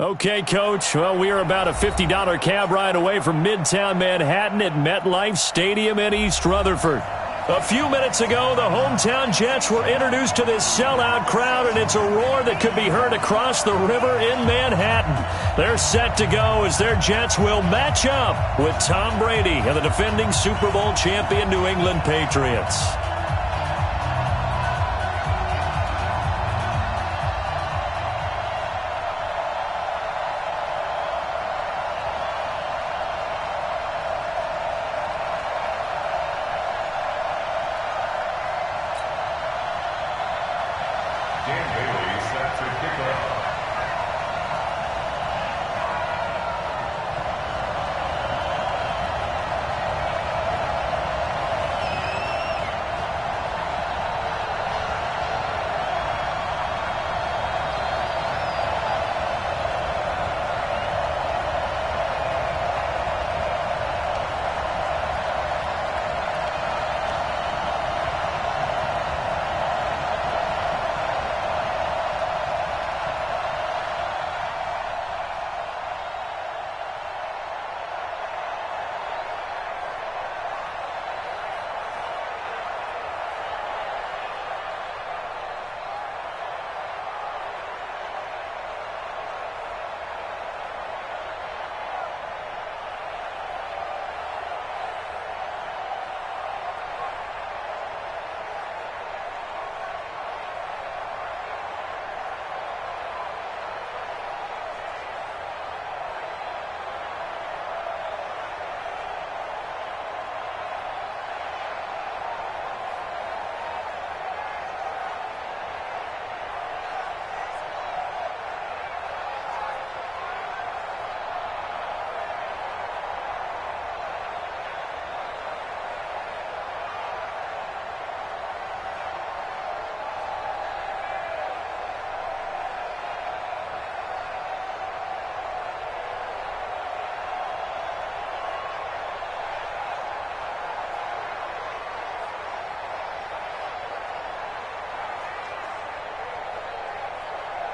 Okay, Coach. Well, we are about a $50 cab ride away from Midtown Manhattan at MetLife Stadium in East Rutherford. A few minutes ago, the hometown Jets were introduced to this sellout crowd, and it's a roar that could be heard across the river in Manhattan. They're set to go as their Jets will match up with Tom Brady and the defending Super Bowl champion New England Patriots.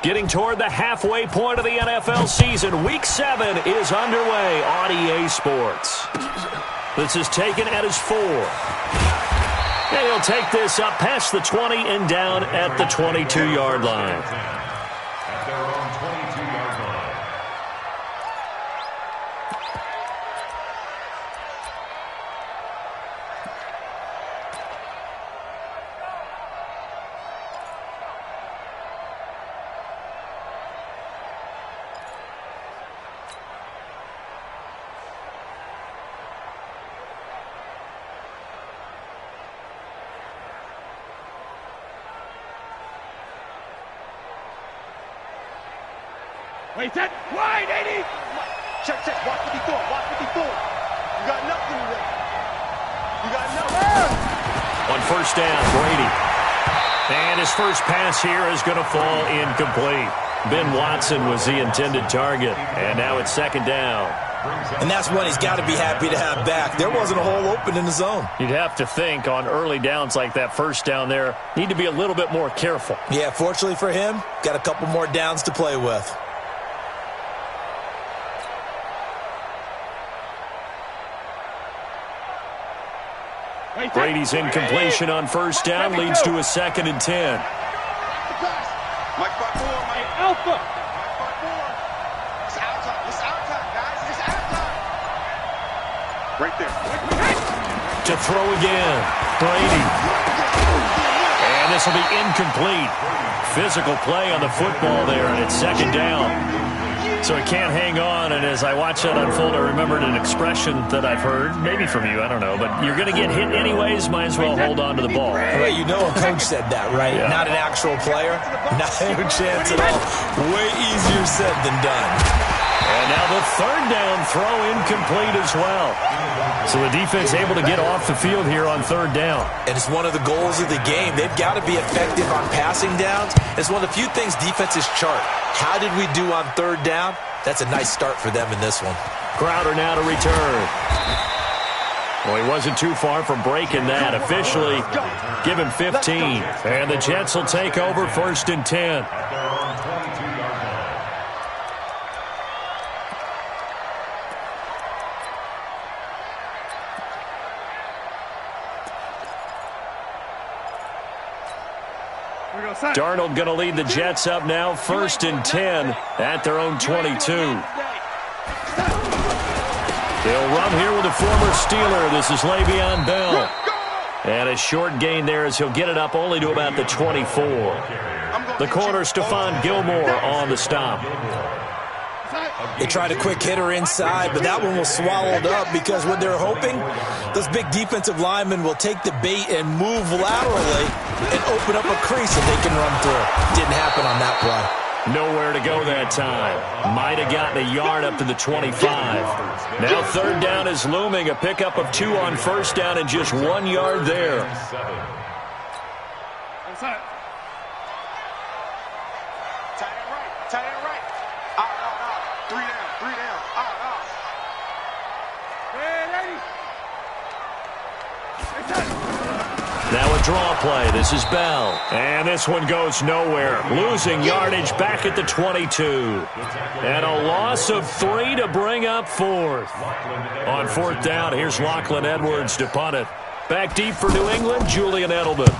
Getting toward the halfway point of the NFL season, Week 7 is underway on EA Sports. This is taken at his 4. And he'll take this up past the 20 and down at the 22-yard line. At their own 22-yard line. Wait, that wide, 80. Check, watch what he's doing, You got nothing today. You got nothing. On first down, Brady. And his first pass here is going to fall incomplete. Ben Watson was the intended target, and now it's second down. And that's one he's got to be happy to have back. There wasn't a hole open in the zone. You'd have to think on early downs like that first down there, need to be a little bit more careful. Yeah, fortunately for him, got a couple more downs to play with. Brady's incompletion on first down leads to a 2nd and 10. Mike Barbour, Mike Alpha. It's our time. It's our time, guys. It's our time. Right there. To throw again, Brady. And this will be incomplete. Physical play on the football there, and it's second down. So he can't hang on, and as I watch that unfold, I remembered an expression that I've heard, maybe from you, I don't know, but you're going to get hit anyways, might as well hold on to the ball. Well, you know a coach said that, right? Yeah. Not an actual player. Not a chance at all. Way easier said than done. And now the third down throw incomplete as well. So the defense able to get off the field here on third down. And it's one of the goals of the game. They've got to be effective on passing downs. It's one of the few things defenses chart. How did we do on third down? That's a nice start for them in this one. Crowder now to return. Well, he wasn't too far from breaking that. Officially, give him 15. And the Jets will take over 1st and 10. Darnold going to lead the Jets up now, 1st and 10 at their own 22. They'll run here with a former Steeler. This is Le'Veon Bell. And a short gain there as he'll get it up only to about the 24. The corner, Stephon Gilmore on the stop. They tried a quick hitter inside, but that one was swallowed up because what they're hoping, those big defensive linemen will take the bait and move laterally and open up a crease that they can run through. Didn't happen on that play. Nowhere to go that time. Might have gotten a yard up to the 25. Now 3rd down is looming. A pickup of 2 on 1st down and just 1 yard there. Tight end right. Out. 3 down. Out. Now a draw play. This is Bell. And this one goes nowhere. Losing yardage back at the 22. And a loss of 3 to bring up 4th. On 4th down, here's Lachlan Edwards to punt it. Back deep for New England, Julian Edelman.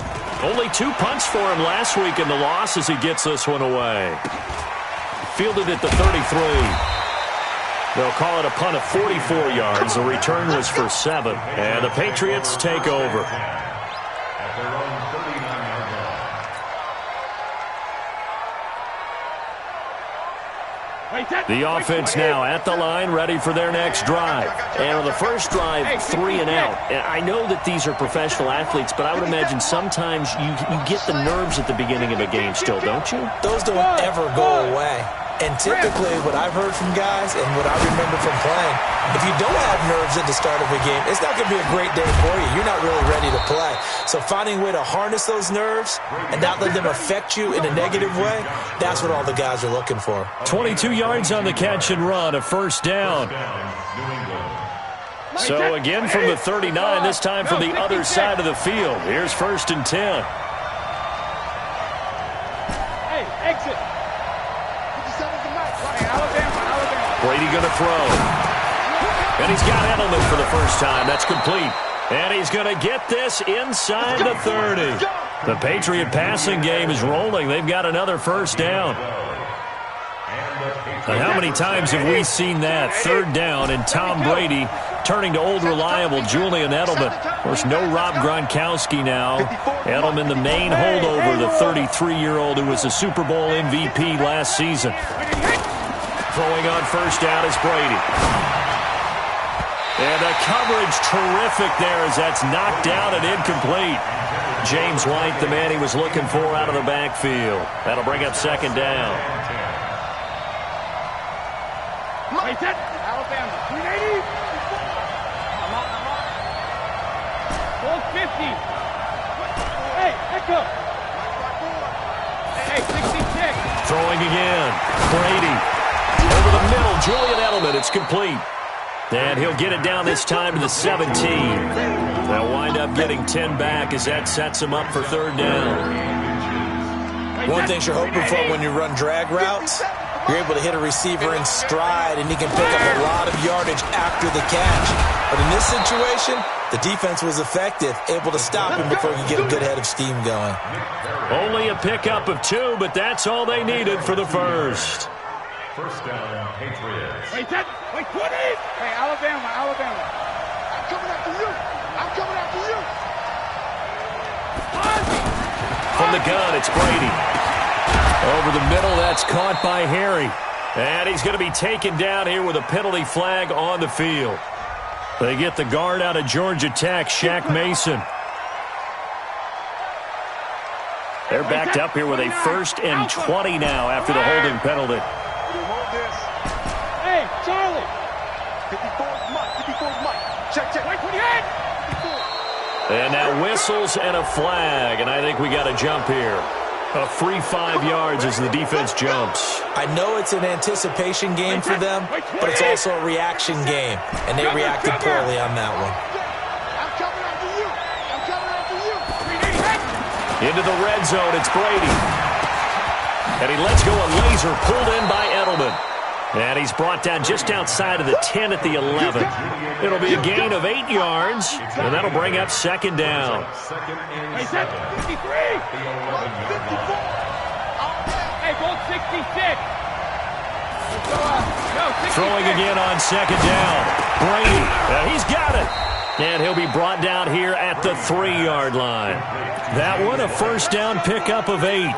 Only 2 punts for him last week in the loss as he gets this one away. Fielded at the 33. They'll call it a punt of 44 yards. The return was for 7. And the Patriots take over. At their own 39-yard line. The offense now at the line, ready for their next drive. And on the first drive, 3 and out. And I know that these are professional athletes, but I would imagine sometimes you get the nerves at the beginning of a game still, don't you? Those don't ever go away. And typically what I've heard from guys and what I remember from playing, if you don't have nerves at the start of a game, it's not going to be a great day for you. You're not really ready to play. So finding a way to harness those nerves and not let them affect you in a negative way, that's what all the guys are looking for. 22 yards on the catch and run, a 1st down. So again from the 39, this time from the other side of the field. Here's 1st and 10. Hey, exit. Brady going to throw. And he's got Edelman for the first time. That's complete. And he's going to get this inside the 30. The Patriot passing game is rolling. They've got another 1st down. And how many times have we seen that? 3rd down and Tom Brady turning to old reliable Julian Edelman. Of course, no Rob Gronkowski now. Edelman, the main holdover, the 33-year-old who was a Super Bowl MVP last season. Throwing on 1st down is Brady. And the coverage terrific there as that's knocked down and incomplete. James White, the man he was looking for out of the backfield. That'll bring up 2nd down. Alabama, 380. I'm on. 450. Hey, Echo. Hey, 66. Throwing again. Brady. Over the middle, Julian Edelman. It's complete. And he'll get it down this time to the 17. They'll wind up getting 10 back as that sets him up for 3rd down. One thing you're hoping for when you run drag routes, you're able to hit a receiver in stride, and he can pick up a lot of yardage after the catch. But in this situation, the defense was effective, able to stop him before he could get a good head of steam going. Only a pickup of 2, but that's all they needed for the 1st. 1st down, Patriots. Wait, 20. Hey, Alabama. I'm coming after you. From the gun, it's Brady. Over the middle, that's caught by Harry. And he's going to be taken down here with a penalty flag on the field. They get the guard out of Georgia Tech, Shaq Mason. They're backed up here with a 1st and 20 now after the holding penalty. Hey, Charlie. 54's Mike. Check. Wait, 28. And now whistles and a flag, and I think we got a jump here. A free 5 yards as the defense jumps. I know it's an anticipation game for them, but it's also a reaction game, and they reacted poorly on that one. I'm coming after you. Into the red zone, it's Brady. And he lets go a laser pulled in by Edelman. And he's brought down just outside of the 10 at the 11. It'll be a gain of 8 yards, and that'll bring up second down. Hey, 53. Hey, goal 66. Throwing again on second down. Brady, he's got it. And he'll be brought down here at the 3-yard line. That one, a first down pickup of 8.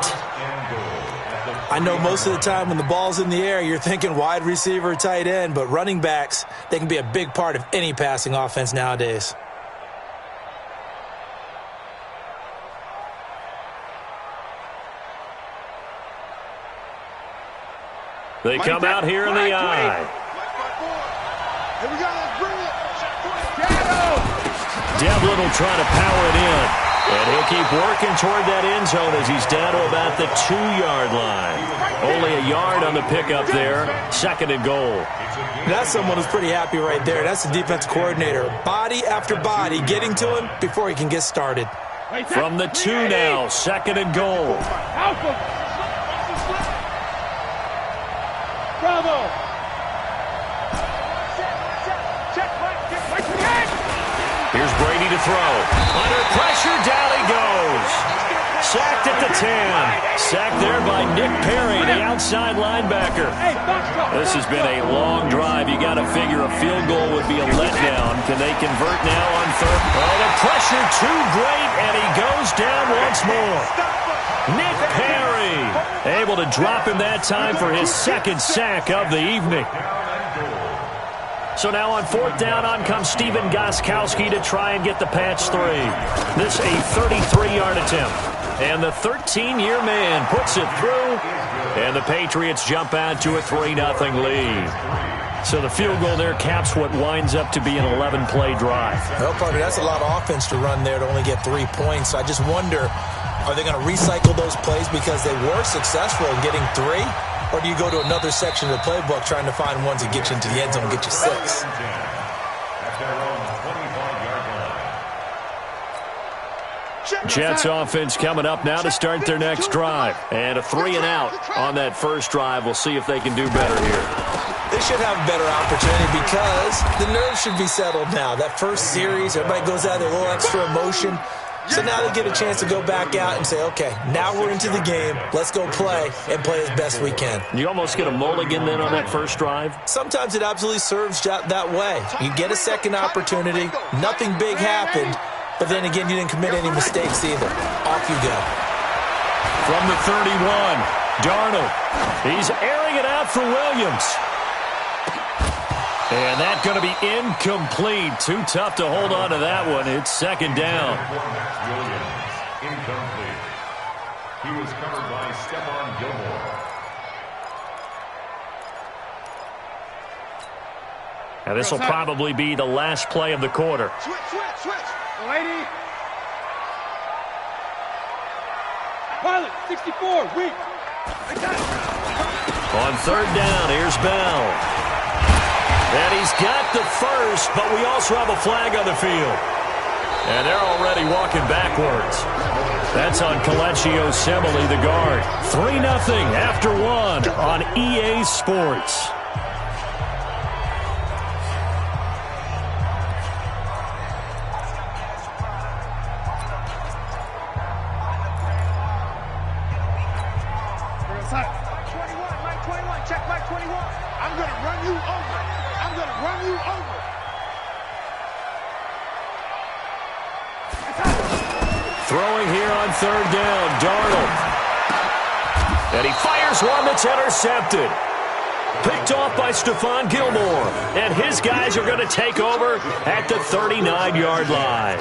I know most of the time when the ball's in the air, you're thinking wide receiver, tight end, but running backs, they can be a big part of any passing offense nowadays. They come out here in the eye. Here we go, let's bring it. Devlin will try to power it in. And he'll keep working toward that end zone as he's down to about the 2-yard line. Only a yard on the pickup there. Second and goal. That's someone who's pretty happy right there. That's the defense coordinator. Body after body getting to him before he can get started. From the 2 now, second and goal. Bravo. Here's Brady to throw. Under pressure, down he goes. Sacked at the 10. Sacked there by Nick Perry, the outside linebacker. This has been a long drive. You got to figure a field goal would be a letdown. Can they convert now on third? Oh, the pressure too great, and he goes down once more. Nick Perry able to drop him that time for his second sack of the evening. So now on fourth down, on comes Steven Gostkowski to try and get the patch 3. This a 33-yard attempt. And the 13-year man puts it through. And the Patriots jump out to a 3-0 lead. So the field goal there caps what winds up to be an 11-play drive. Well, partner, that's a lot of offense to run there to only get 3 points. I just wonder, are they going to recycle those plays because they were successful in getting 3? Or do you go to another section of the playbook trying to find ones that get you into the end zone and get you 6? Jets offense coming up now to start their next drive. And a 3 and out on that first drive. We'll see if they can do better here. They should have a better opportunity because the nerves should be settled now. That first series, everybody goes out there, a little extra emotion. So now they get a chance to go back out and say, okay, now we're into the game. Let's go play and play as best we can. You almost get a mulligan then on that first drive? Sometimes it absolutely serves that way. You get a second opportunity. Nothing big happened. But then again, you didn't commit any mistakes either. Off you go. From the 31, Darnold. He's airing it out for Williams. And that's going to be incomplete. Too tough to hold on to that one. It's second down. Williams, incomplete. He was covered by Stephon Gilmore. And this will probably be the last play of the quarter. Switch. Lady. Pilot, 64, weak. On third down, here's Bell. And he's got the first, but we also have a flag on the field. And they're already walking backwards. That's on Kelechi Osemele, the guard. 3-0 after 1 on EA Sports. Throwing here on third down, Darnold. And he fires one that's intercepted. Picked off by Stephon Gilmore. And his guys are going to take over at the 39-yard line.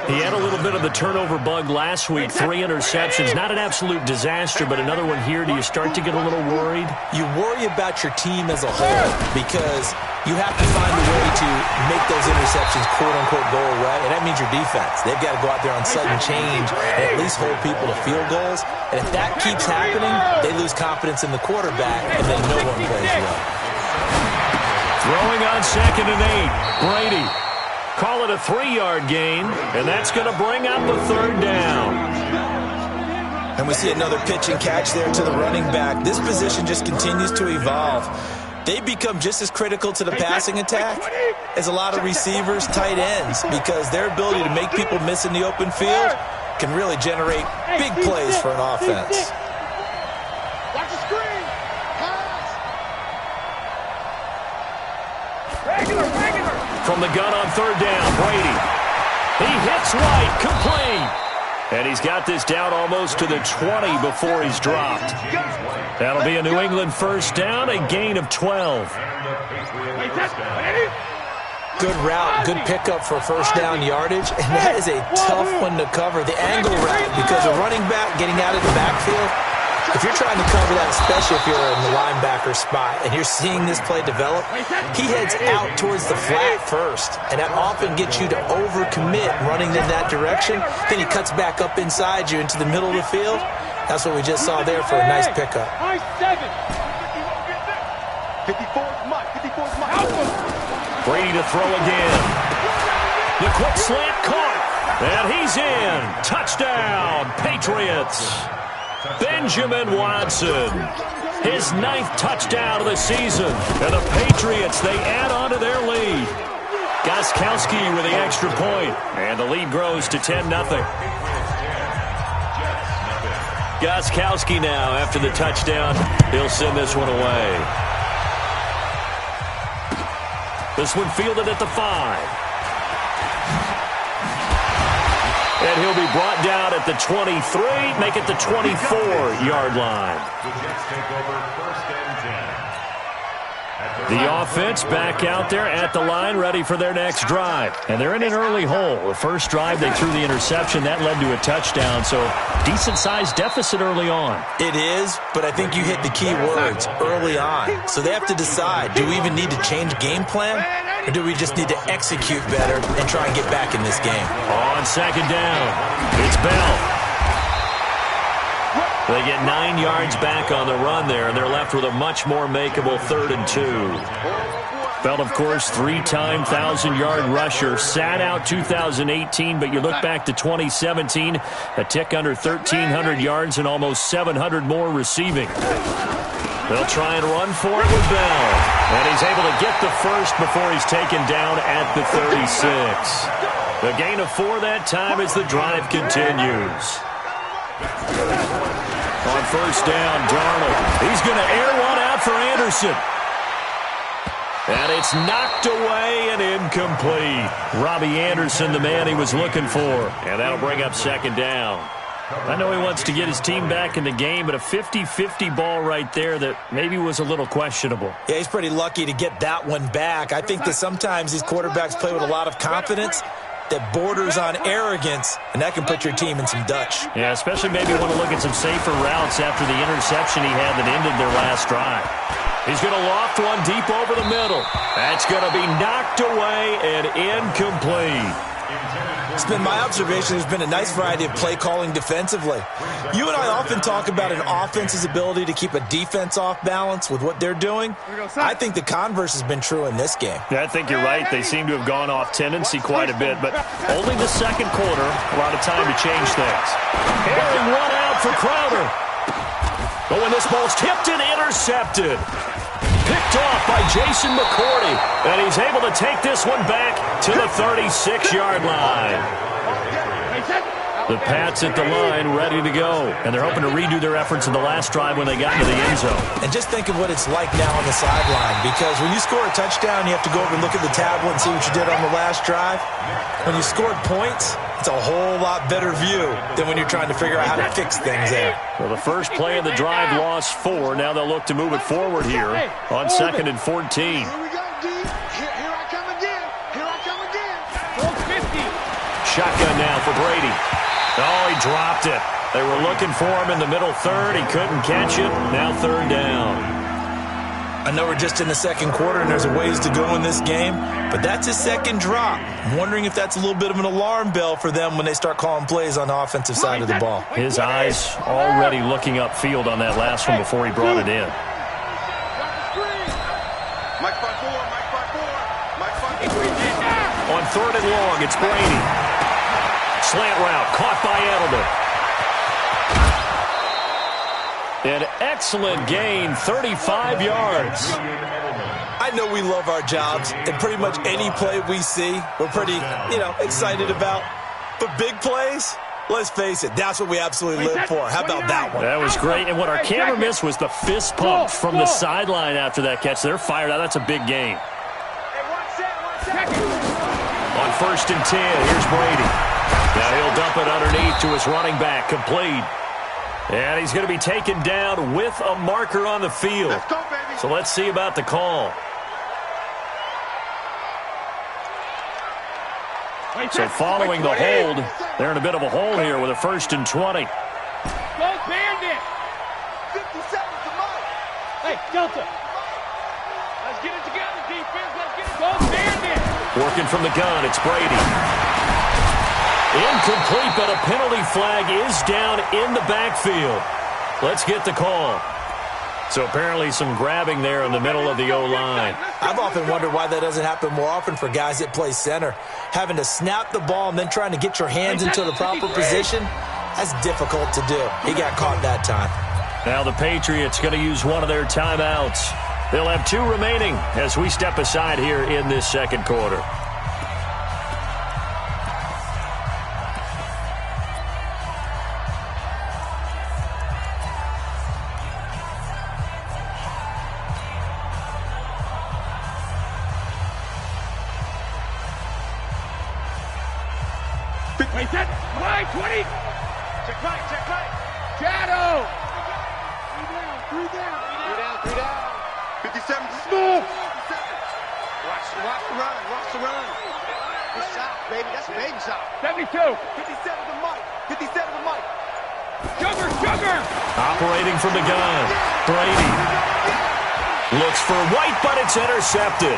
He had a little bit of the turnover bug last week. 3 interceptions. Not an absolute disaster, but another one here. Do you start to get a little worried? You worry about your team as a whole because you have to find a way to make those interceptions, quote-unquote, go away, and that means your defense. They've got to go out there on sudden change and at least hold people to field goals. And if that keeps happening, they lose confidence in the quarterback, and then no one plays well. Throwing on second and 8. Brady. Call it a 3-yard gain, and that's going to bring up the third down. And we see another pitch and catch there to the running back. This position just continues to evolve. they become just as critical to the passing attack as a lot of receivers, tight ends, because their ability to make people miss in the open field can really generate big plays for an offense. Watch the screen. Pass. Regular. From the gun on third down, Brady. He hits White, complete. And he's got this down almost to the 20 before he's dropped. That'll be a New England first down, a gain of 12. Good route, good pickup for first down yardage, and that is a tough one to cover, the angle route, because a running back getting out of the backfield, if you're trying to cover that, especially if you're in the linebacker spot and you're seeing this play develop, he heads out towards the flat first, and that often gets you to overcommit running in that direction. Then he cuts back up inside you into the middle of the field. That's what we just saw there for a nice pickup. 54's Mike. Brady to throw again. The quick slant caught, and he's in. Touchdown, Patriots. Benjamin Watson, his 9th touchdown of the season. And the Patriots, they add on to their lead. Gostkowski with the extra point, and the lead grows to 10-0. Gostkowski now, after the touchdown, he'll send this one away. This one fielded at the 5. And he'll be brought down at the 23, make it the 24-yard line. The Jets take over first and 10. The offense back out there at the line, ready for their next drive. And they're in an early hole. The first drive, they threw the interception. That led to a touchdown, so decent-sized deficit early on. It is, but I think you hit the key words, early on. So they have to decide, do we even need to change game plan, or do we just need to execute better and try and get back in this game? On second down, it's Bell. They get 9 yards back on the run there, and they're left with a much more makeable 3rd and 2. Bell, of course, 3-time 1,000-yard rusher, sat out 2018, but you look back to 2017, a tick under 1,300 yards and almost 700 more receiving. They'll try and run for it with Bell, and he's able to get the first before he's taken down at the 36. The gain of 4 that time as the drive continues. On first down, Darnold. He's going to air one out for Anderson. And it's knocked away and incomplete. Robbie Anderson, the man he was looking for. And that'll bring up second down. I know he wants to get his team back in the game, but a 50-50 ball right there that maybe was a little questionable. Yeah, he's pretty lucky to get that one back. I think that sometimes these quarterbacks play with a lot of confidence that borders on arrogance, and that can put your team in some Dutch. Yeah, especially maybe want to look at some safer routes after the interception he had that ended their last drive. He's going to loft one deep over the middle. That's going to be knocked away and incomplete. It's been my observation there's been a nice variety of play calling defensively. You and I often talk about an offense's ability to keep a defense off balance with what they're doing. I think the converse has been true in this game. Yeah, I think you're right. They seem to have gone off tendency quite a bit, but only the second quarter, a lot of time to change things. Airing one out for Crowder. Oh, and this ball's tipped and intercepted. Picked off by Jason McCourty, and he's able to take this one back to the 36-yard line. The Pats at the line, ready to go, and they're hoping to redo their efforts in the last drive when they got into the end zone. And just think of what it's like now on the sideline, because when you score a touchdown, you have to go over and look at the tablet and see what you did on the last drive. When you scored points, it's a whole lot better view than when you're trying to figure out how to fix things there. Well, the first play of the drive lost 4. Now they'll look to move it forward here on 2nd and 14. Here we go, D. Here I come again. Here I come again. 450. Shotgun now for Brady. Oh, he dropped it. They were looking for him in the middle third. He couldn't catch it. Now 3rd down. I know we're just in the second quarter and there's a ways to go in this game, but that's his second drop. I'm wondering if that's a little bit of an alarm bell for them when they start calling plays on the offensive side of the ball. His eyes already looking upfield on that last one before he brought it in. On 3rd and long, it's Brady. Slant route, caught by Edelman. An excellent gain, 35 yards. I know we love our jobs, and pretty much any play we see, we're pretty, excited about. But big plays, let's face it, that's what we absolutely live for. How about that one? That was great, and what our camera missed was the fist pump from the sideline after that catch. They're fired out. That's a big game. On 1st and 10, here's Brady. Now he'll dump it underneath to his running back, complete. And he's going to be taken down with a marker on the field. Let's go, baby. So let's see about the call. So following the hold, they're in a bit of a hole here with a 1st and 20. Go Bandit! 57 to Mike. Hey, Delta. Let's get it together, defense. Let's get it. Go Bandit! Working from the gun, it's Brady. Incomplete, but a penalty flag is down in the backfield. Let's get the call. So apparently some grabbing there in the middle of the O-line. I've often wondered why that doesn't happen more often for guys that play center. Having to snap the ball and then trying to get your hands into the proper position, that's difficult to do. He got caught that time. Now the Patriots going to use one of their timeouts. They'll have 2 remaining as we step aside here in this second quarter. Wait, that Mike 20. Check right. Shadow. 3 down. 57 to Move. Watch the run. Good shot, baby. That's a baby shot. 72. 57 to Mike. 57 to Mike. Sugar. Operating from the gun, Brady. Looks for White, but it's intercepted.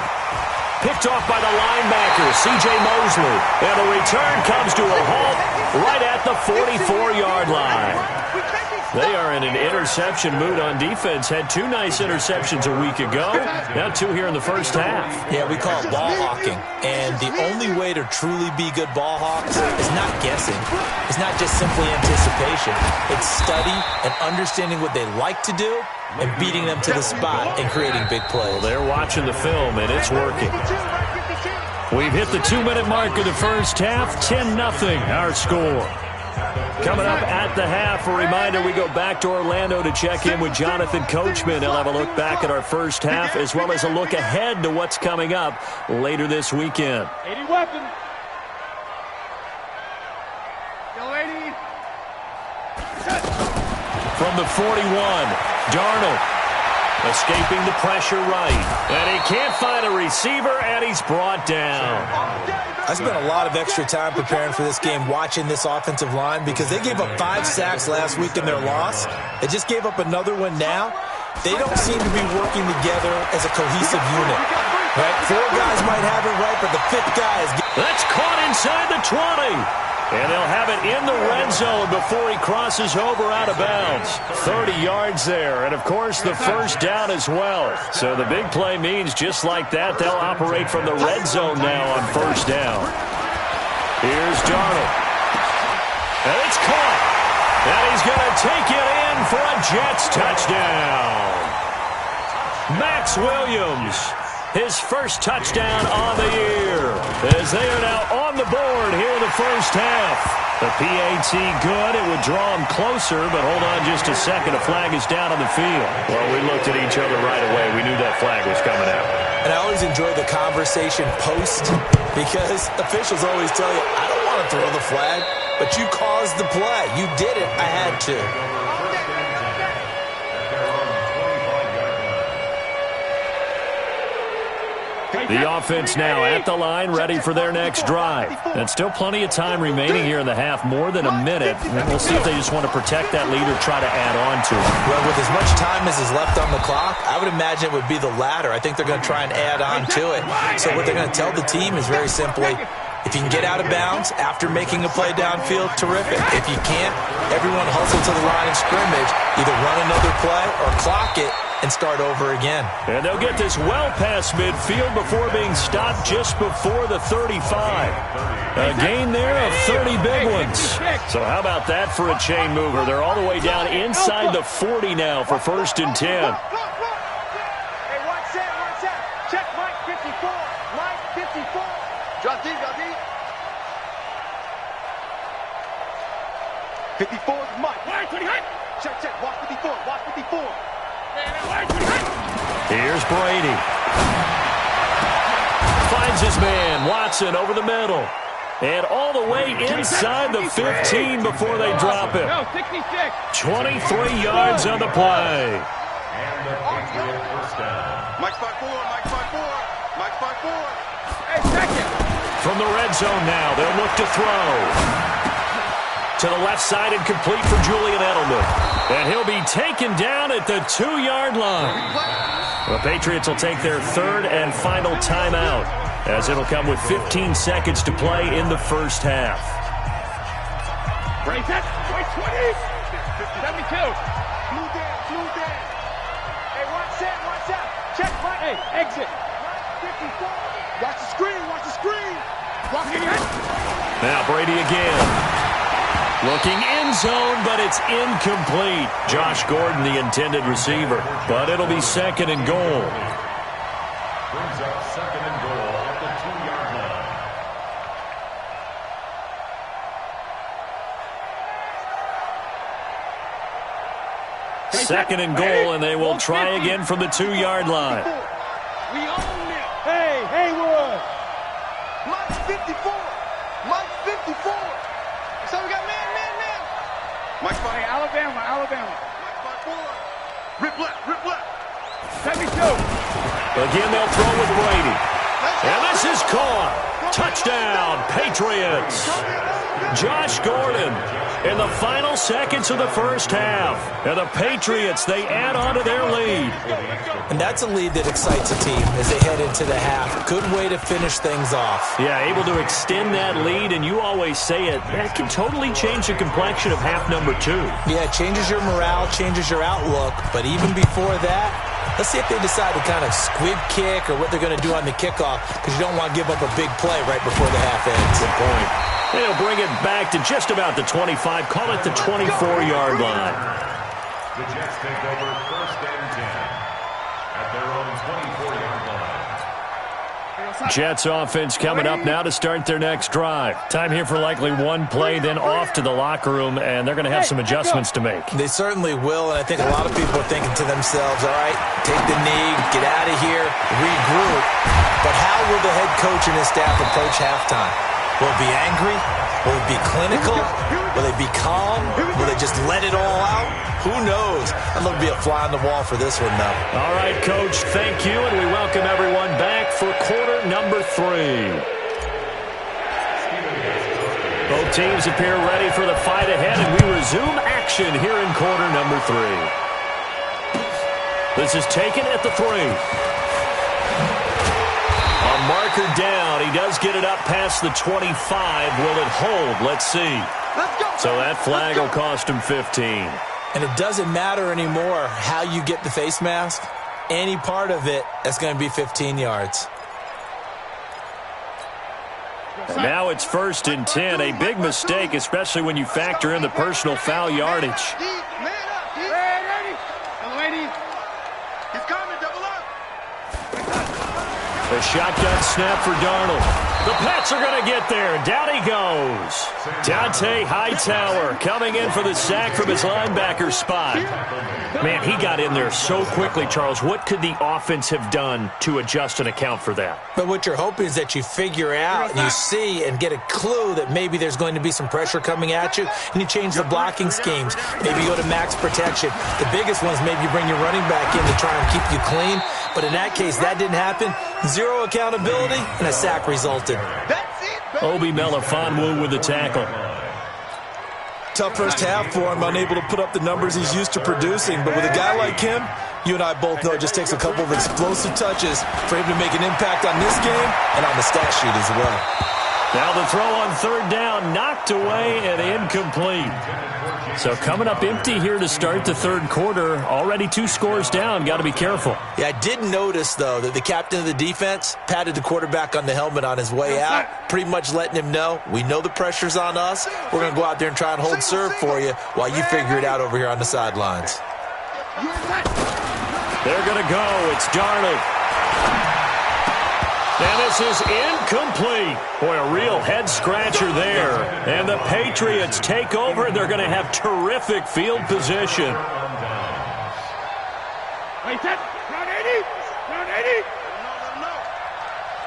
Picked off by the linebacker, C.J. Mosley. And the return comes to a halt right at the 44-yard line. They are in an interception mood on defense. Had 2 nice interceptions a week ago. Now 2 here in the first half. Yeah, we call it ball hawking. And the only way to truly be good ball hawks is not guessing. It's not just simply anticipation. It's study and understanding what they like to do and beating them to the spot and creating big plays. Well, they're watching the film, and it's working. We've hit the 2-minute mark of the first half. 10-0 our score. Coming up at the half, a reminder, we go back to Orlando to check in with Jonathan Coachman. He'll have a look back at our first half as well as a look ahead to what's coming up later this weekend. 80 weapons. Go 80. From the 41, Darnold escaping the pressure right. And he can't find a receiver, and he's brought down. I spent a lot of extra time preparing for this game watching this offensive line because they gave up 5 sacks last week in their loss. They just gave up another one now. They don't seem to be working together as a cohesive unit. Right? 4 guys might have it right, but the 5th guy is... That's caught inside the 20. And they'll have it in the red zone before he crosses over out of bounds. 30 yards there, and of course the first down as well. So the big play means just like that, they'll operate from the red zone now on first down. Here's Darnold. And it's caught. And he's going to take it in for a Jets touchdown. Max Williams, his first touchdown on the year, as they are now on the board here in the first half. The PAT good. It would draw him closer, but hold on just a second. A flag is down on the field. Well, we looked at each other right away. We knew that flag was coming out. And I always enjoy the conversation post because officials always tell you, I don't want to throw the flag, but you caused the play. You did it. I had to. The offense now at the line, ready for their next drive. And still plenty of time remaining here in the half, more than a minute. We'll see if they just want to protect that lead or try to add on to it. Well, with as much time as is left on the clock, I would imagine it would be the latter. I think they're going to try and add on to it. So what they're going to tell the team is very simply, if you can get out of bounds after making a play downfield, terrific. If you can't, everyone hustle to the line of scrimmage, either run another play or clock it and start over again. And they'll get this well past midfield before being stopped just before the 35. A gain there of 30 big ones. So how about that for a chain mover? They're all the way down inside the 40 now for 1st and 10. Hey, watch that. Check 54 is Mike. Check, check. Watch 54. Watch 54. Here's Brady. Finds his man, Watson, over the middle. And all the way inside the 15 before they drop it. 23 yards on the play. And the Patriot first down. Mike 5-4. Mike 5-4. Mike 5-4. Hey, second. From the red zone now, they'll look to throw. To the left side and complete for Julian Edelman. And he'll be taken down at the 2-yard line. The Patriots will take their third and final timeout, as it'll come with 15 seconds to play in the first half. Right, set. Right, 20. 72. Blue down. Hey, watch out. Check, Mike. Hey, exit. 54. Watch the screen. Watch it. Now Brady again. Looking end zone, but it's incomplete. Josh Gordon, the intended receiver. But it'll be second and goal. Brings up second and goal at the 2-yard line. Second and goal, and they will try again from the 2-yard line. We own it. Hey, Haywood. Mike 54. Mike 54. So we got man. Mike 5. Hey, Alabama. Mike 5-4. Rip left. 72. Again, they'll throw with Brady. And this is caught. Touchdown, Patriots. Josh Gordon in the final seconds of the first half. And the Patriots, they add on to their lead. And that's a lead that excites a team as they head into the half. Good way to finish things off. Yeah, able to extend that lead, and you always say it, that can totally change the complexion of half number 2. Yeah, it changes your morale, changes your outlook. But even before that, let's see if they decide to kind of squib kick or what they're going to do on the kickoff, because you don't want to give up a big play right before the half ends. Good point. They'll bring it back to just about the 25, call it the 24-yard line. The Jets take over first and 10 at their own 24-yard line. Jets offense coming up now to start their next drive. Time here for likely one play, then off to the locker room, and they're going to have some adjustments to make. They certainly will, and I think a lot of people are thinking to themselves, all right, take the knee, get out of here, regroup. But how will the head coach and his staff approach halftime? Will it be angry? Will it be clinical? Will they be calm? Will they just let it all out? Who knows? I'd love to be a fly on the wall for this one, though. All right, Coach, thank you, and we welcome everyone back for quarter number 3. Both teams appear ready for the fight ahead, and we resume action here in quarter number 3. This is taken at the 3. A marker down. He does get it up past the 25. Will it hold? Let's see. So that flag will cost him 15. And it doesn't matter anymore how you get the face mask. Any part of it, that's going to be 15 yards. And now it's first and 10. A big mistake, especially when you factor in the personal foul yardage. The shotgun snap for Darnold. The Pats are going to get there. Down he goes. Dante Hightower coming in for the sack from his linebacker spot. Man, he got in there so quickly, Charles. What could the offense have done to adjust and account for that? But what you're hoping is that you figure out and you see and get a clue that maybe there's going to be some pressure coming at you, and you change the blocking schemes. Maybe you go to max protection. The biggest one is maybe you bring your running back in to try and keep you clean. But in that case, that didn't happen. Zero accountability, and a sack resulted. Obi Melifonwu with the tackle. Tough first half for him, unable to put up the numbers he's used to producing. But with a guy like him, you and I both know it just takes a couple of explosive touches for him to make an impact on this game and on the stat sheet as well. Now the throw on third down, knocked away and incomplete. So coming up empty here to start the third quarter. Already 2 scores down. Got to be careful. Yeah, I did notice, though, that the captain of the defense patted the quarterback on the helmet on his way out, pretty much letting him know, we know the pressure's on us. We're going to go out there and try and hold serve for you while you figure it out over here on the sidelines. They're going to go. It's Darnold. And This is incomplete. Boy, a real head-scratcher there. And the Patriots take over. They're going to have terrific field position. Wait, that. Round 80. Round 80.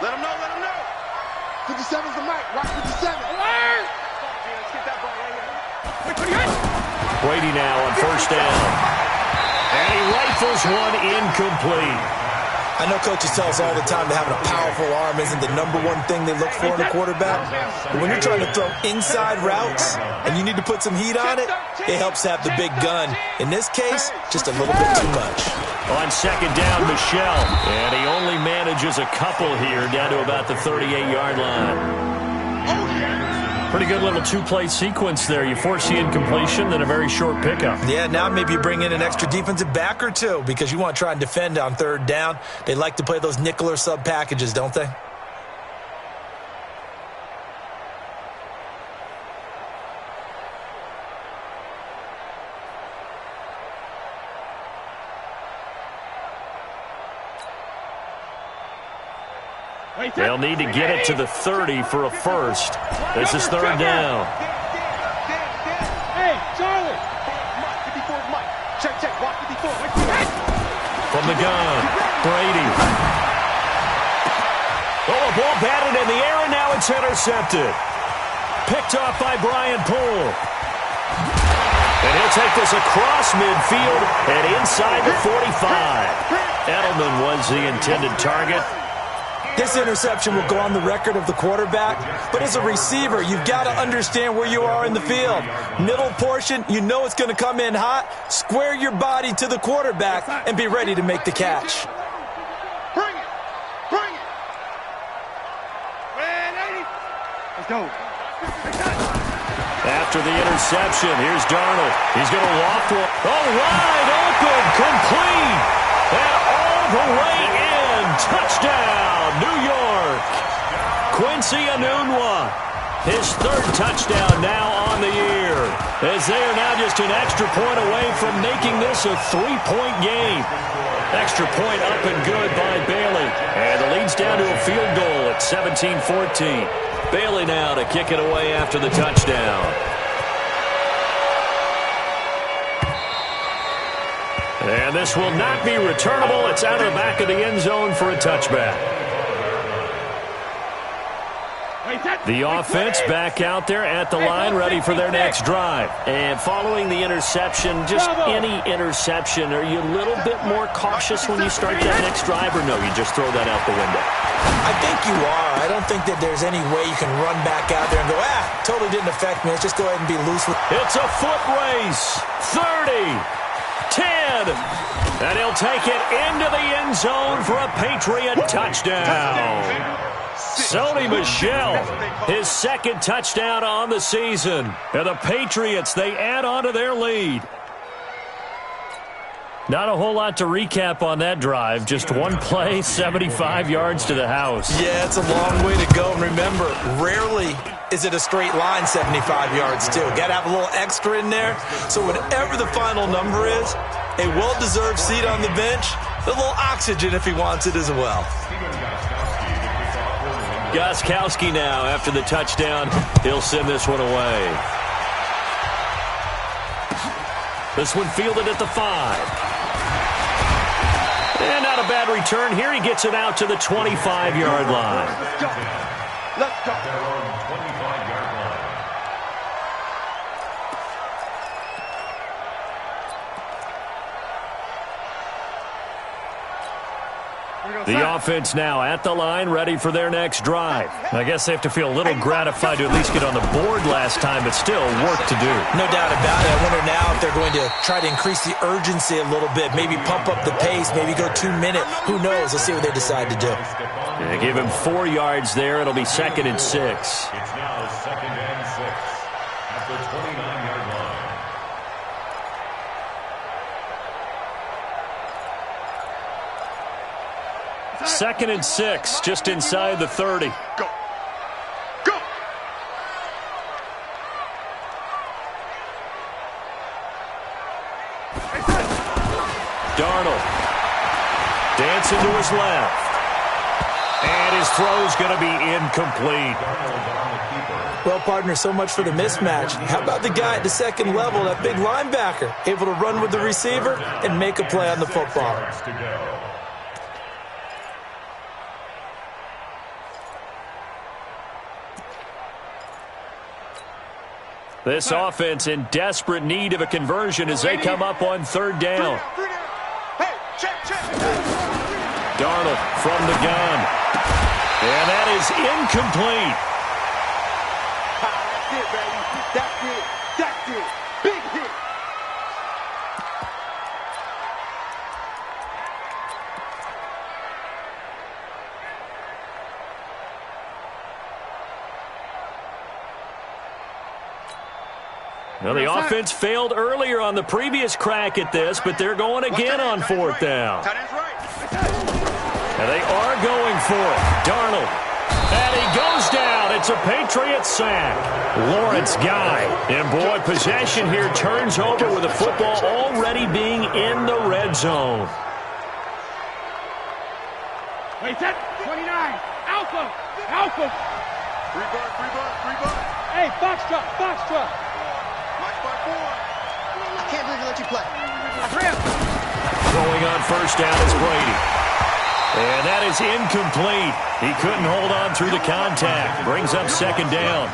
Let him know. 57's the mic. Rock 57. Alert! Brady now on first down. And he rifles one incomplete. I know coaches tell us all the time that having a powerful arm isn't the number one thing they look for in a quarterback. But when you're trying to throw inside routes and you need to put some heat on it, it helps to have the big gun. In this case, just a little bit too much. On second down, Michelle. And he only manages a couple here down to about the 38-yard line. Pretty good little two-play sequence there. You force the incompletion, then a very short pickup. Yeah, now maybe you bring in an extra defensive back or two because you want to try and defend on third down. They like to play those nickel or sub packages, don't they? They'll need to get it to the 30 for a first. This is third down. Hey, Charlie. Check. Walk 54. From the gun, Brady. Oh, a ball batted in the air, and now it's intercepted. Picked off by Brian Poole. And he'll take this across midfield and inside the 45. Edelman was the intended target. This interception will go on the record of the quarterback, but as a receiver, you've got to understand where you are in the field. Middle portion, you know it's going to come in hot. Square your body to the quarterback and be ready to make the catch. Bring it. Let's go. After the interception, here's Darnold. He's going to loft one. Oh, wide open, complete, and all the way in. Touchdown, New York. Quincy Enunwa, his third touchdown now on the year, as they are now just an extra point away from making this a three-point game. Extra point up and good by Bailey. And the lead's down to a field goal at 17-14. Bailey now to kick it away after the touchdown. And this will not be returnable. It's out of the back of the end zone for a touchback. The offense back out there at the line, ready for their next drive. And following the interception, just any interception, are you a little bit more cautious when you start that next drive, or no, you just throw that out the window? I think you are. I don't think that there's any way you can run back out there and go, totally didn't affect me. Let's just go ahead and be loose with it. It's a foot race. 30. 10, and he'll take it into the end zone for a Patriot touchdown. Sony Michel, his second touchdown on the season. And the Patriots, they add on to their lead. Not a whole lot to recap on that drive. Just one play, 75 yards to the house. Yeah, it's a long way to go. And remember, rarely is it a straight line 75 yards, too. Got to have a little extra in there. So whatever the final number is, a well-deserved seat on the bench, a little oxygen if he wants it as well. Gostkowski now after the touchdown. He'll send this one away. This one fielded at the 5. And not a bad return here. He gets it out to the 25-yard line. Let's go. The offense now at the line, ready for their next drive. I guess they have to feel a little gratified to at least get on the board last time, but still work to do. No doubt about it. I wonder now if they're going to try to increase the urgency a little bit, maybe pump up the pace, maybe go 2 minute. Who knows? Let's see what they decide to do. They give him 4 yards there. It'll be 2nd and 6. It's now 2nd and 6 at the 29-yard line. Second and 6, just inside the 30. Go. Go. Darnold dancing to his left. And his throw's going to be incomplete. Well, partner, so much for the mismatch. How about the guy at the second level, that big linebacker, able to run with the receiver and make a play on the football? This offense in desperate need of a conversion as they come up on third down. Darnold from the gun. And that is incomplete. That's it, baby. That's it. That's it. Big hit. Well, the offense failed earlier on the previous crack at this, but they're going again on fourth down. And they are going for it. Darnold. And he goes down. It's a Patriot sack. Lawrence Guy. And, boy, possession here turns over with the football already being in the red zone. Wait, set. 29. Alpha. Alpha. Free bud. Hey, box truck. Box truck. Mike by 4. I can't believe they let you play. Throwing on first down is Brady. And that is incomplete. He couldn't hold on through the contact. Brings up second down.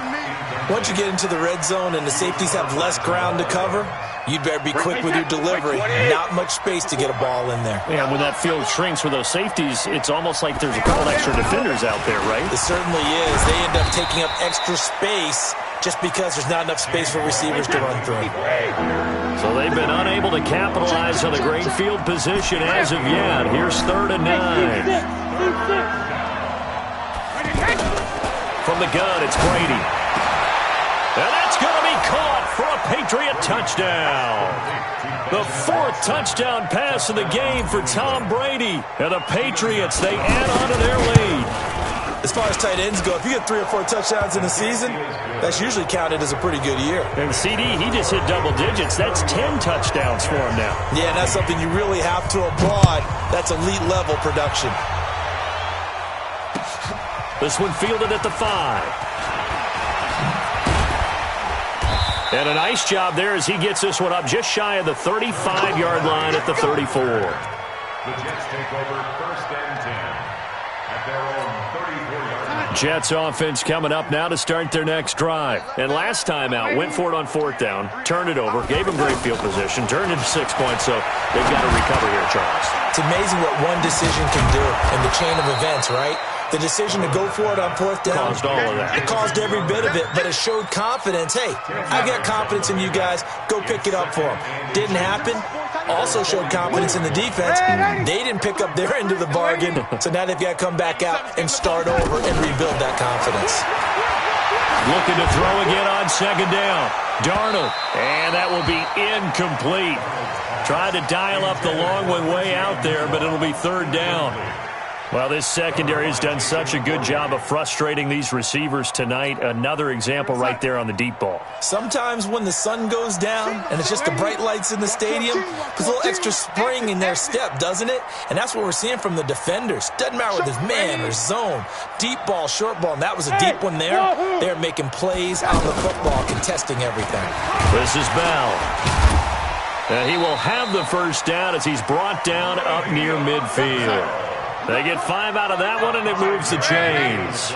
Once you get into the red zone and the safeties have less ground to cover, you'd better be quick with your delivery. Not much space to get a ball in there. Yeah, when that field shrinks for those safeties, it's almost like there's a couple extra defenders out there, right? It certainly is. They end up taking up extra space just because there's not enough space for receivers to run through. So they've been unable to capitalize on the great field position as of yet. Here's 3rd and 9. From the gun, it's Brady. And that's going to be caught for a Patriot touchdown. The 4th touchdown pass of the game for Tom Brady. And the Patriots, they add on to their lead. As far as tight ends go, if you get 3 or 4 touchdowns in a season, that's usually counted as a pretty good year. And CD, he just hit double digits. That's 10 touchdowns for him now. Yeah, and that's something you really have to applaud. That's elite-level production. This one fielded at the 5. And a nice job there as he gets this one up just shy of the 35-yard line at the 34. The Jets take over 1st and 10 at their own 34-yard line. Jets offense coming up now to start their next drive. And last time out, went for it on 4th down, turned it over, gave them great field position, turned into 6 points, so they've got to recover here, Charles. It's amazing what one decision can do in the chain of events, right? The decision to go for it on 4th down. Caused all of that. It caused every bit of it, but it showed confidence. Hey, I got confidence in you guys. Go pick it up for them. Didn't happen. Also showed confidence in the defense. They didn't pick up their end of the bargain, so now they've got to come back out and start over and rebuild that confidence. Looking to throw again on 2nd down. Darnold, and that will be incomplete. Tried to dial up the long one way out there, but it'll be 3rd down. Well, this secondary has done such a good job of frustrating these receivers tonight. Another example right there on the deep ball. Sometimes when the sun goes down and it's just the bright lights in the stadium, there's a little extra spring in their step, doesn't it? And that's what we're seeing from the defenders. Doesn't matter whether it's man or zone, deep ball, short ball, and that was a deep one there. They're making plays on the football, contesting everything. This is Bell. And he will have the first down as he's brought down up near midfield. They get 5 out of that one, and it moves the chains.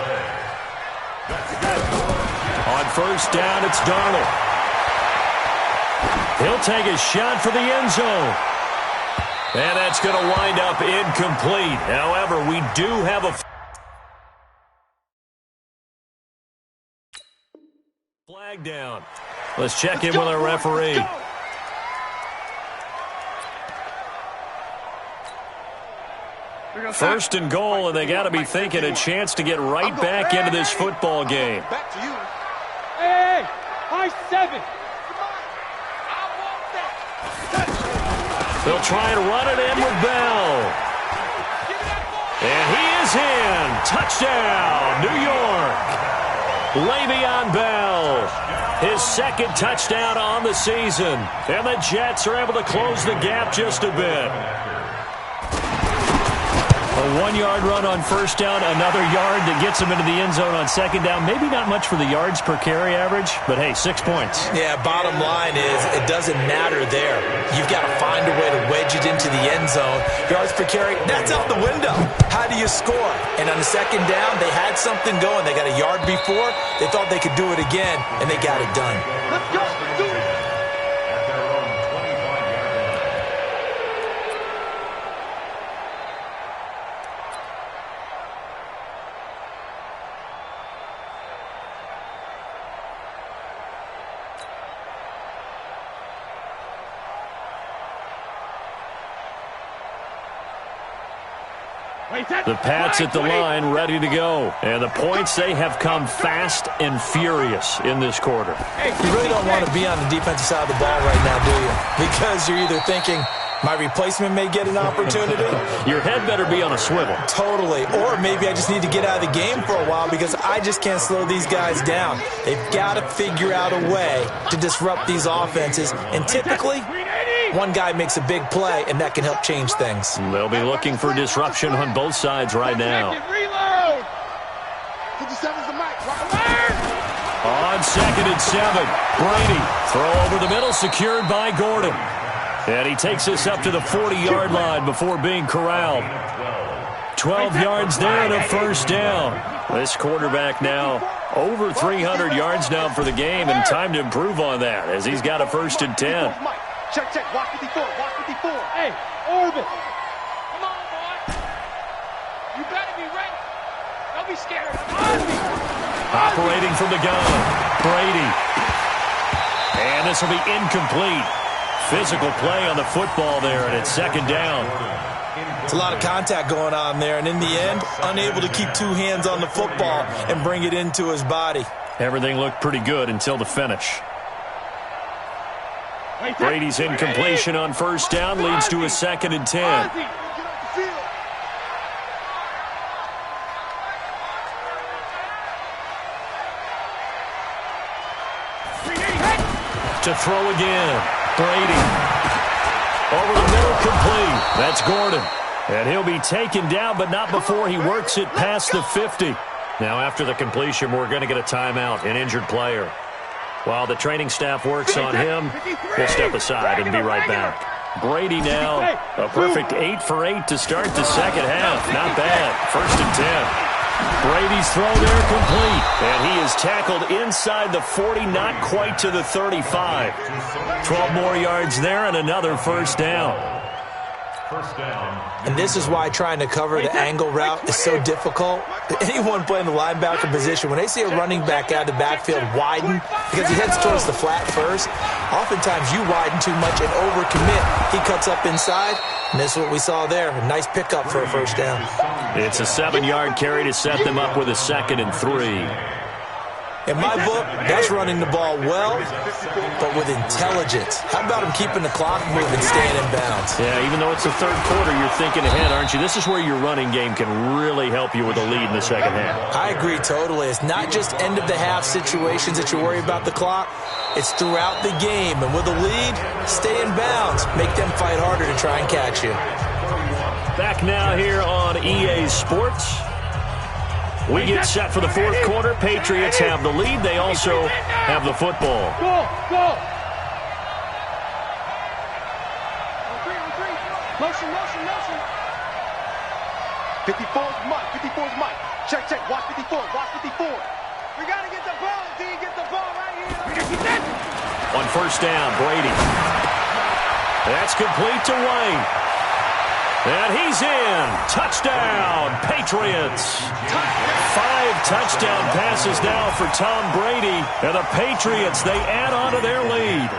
On 1st down, it's Darnold. He'll take a shot for the end zone. And that's going to wind up incomplete. However, we do have a flag down. Let's check in with our referee. First and goal, and they got to be thinking a chance to get right back into this football game. Back to you. Hey, high 7. They'll try and run it in with Bell. And he is in. Touchdown, New York. Le'Veon Bell, his 2nd touchdown on the season. And the Jets are able to close the gap just a bit. A 1-yard run on first down, another yard that gets him into the end zone on second down. Maybe not much for the yards per carry average, but hey, 6 points. Yeah, bottom line is it doesn't matter there. You've got to find a way to wedge it into the end zone. Yards per carry, that's out the window. How do you score? And on the second down, they had something going. They got a yard before. They thought they could do it again, and they got it done. Let's go. Do it. At their own 25-yard line. The Pats at the line, ready to go. And the points, they have come fast and furious in this quarter. You really don't want to be on the defensive side of the ball right now, do you? Because you're either thinking, my replacement may get an opportunity. Your head better be on a swivel. Totally. Or maybe I just need to get out of the game for a while because I just can't slow these guys down. They've got to figure out a way to disrupt these offenses. And typically, one guy makes a big play, and that can help change things. They'll be looking for disruption on both sides right now. Reload. 57's the mic. On 2nd and 7, Brady. Throw over the middle, secured by Gordon. And he takes us up to the 40-yard line before being corralled. 12 yards there and a first down. This quarterback now over 300 yards now for the game, and time to improve on that as he's got a 1st and 10. Check, check. Watch 54. Watch 54. Hey, orbit. Come on, boy. You better be ready. Don't be scared. Operating from the gun, Brady. And this will be incomplete. Physical play on the football there, and it's 2nd down. It's a lot of contact going on there, and in the end, unable to keep 2 hands on the football and bring it into his body. Everything looked pretty good until the finish. Brady's incompletion on first down leads to a 2nd and 10. To throw again, Brady. Over the middle, complete. That's Gordon. And he'll be taken down, but not before he works it past the 50. Now, after the completion, we're going to get a timeout, an injured player. While the training staff works on him, we'll step aside and be right back. Brady now, a perfect 8 for 8 to start the second half. Not bad. 1st and 10. Brady's throw there complete. And he is tackled inside the 40, not quite to the 35. 12 more yards there and another first down. And this is why trying to cover the angle route is so difficult. Anyone playing the linebacker position, when they see a running back out of the backfield widen because he heads towards the flat first, oftentimes you widen too much and overcommit. He cuts up inside, and this is what we saw there. A nice pickup for a first down. It's a 7-yard carry to set them up with a 2nd and 3. In my book, that's running the ball well, but with intelligence. How about him keeping the clock moving, staying in bounds? Yeah, even though it's the 3rd quarter, you're thinking ahead, aren't you? This is where your running game can really help you with a lead in the second half. I agree totally. It's not just end-of-the-half situations that you worry about the clock. It's throughout the game. And with a lead, stay in bounds. Make them fight harder to try and catch you. Back now here on EA Sports. We get set for the 4th quarter. Patriots have the lead. They also have the football. Go, go. Motion, motion, motion. 54's Mike. 54's Mike. Check, check. Watch 54. Watch 54. We got to get the ball, D. Get the ball right here. On first down, Brady. That's complete to Wayne. And he's in. Touchdown, Patriots. 5 touchdown passes now for Tom Brady. And the Patriots, they add on to their lead.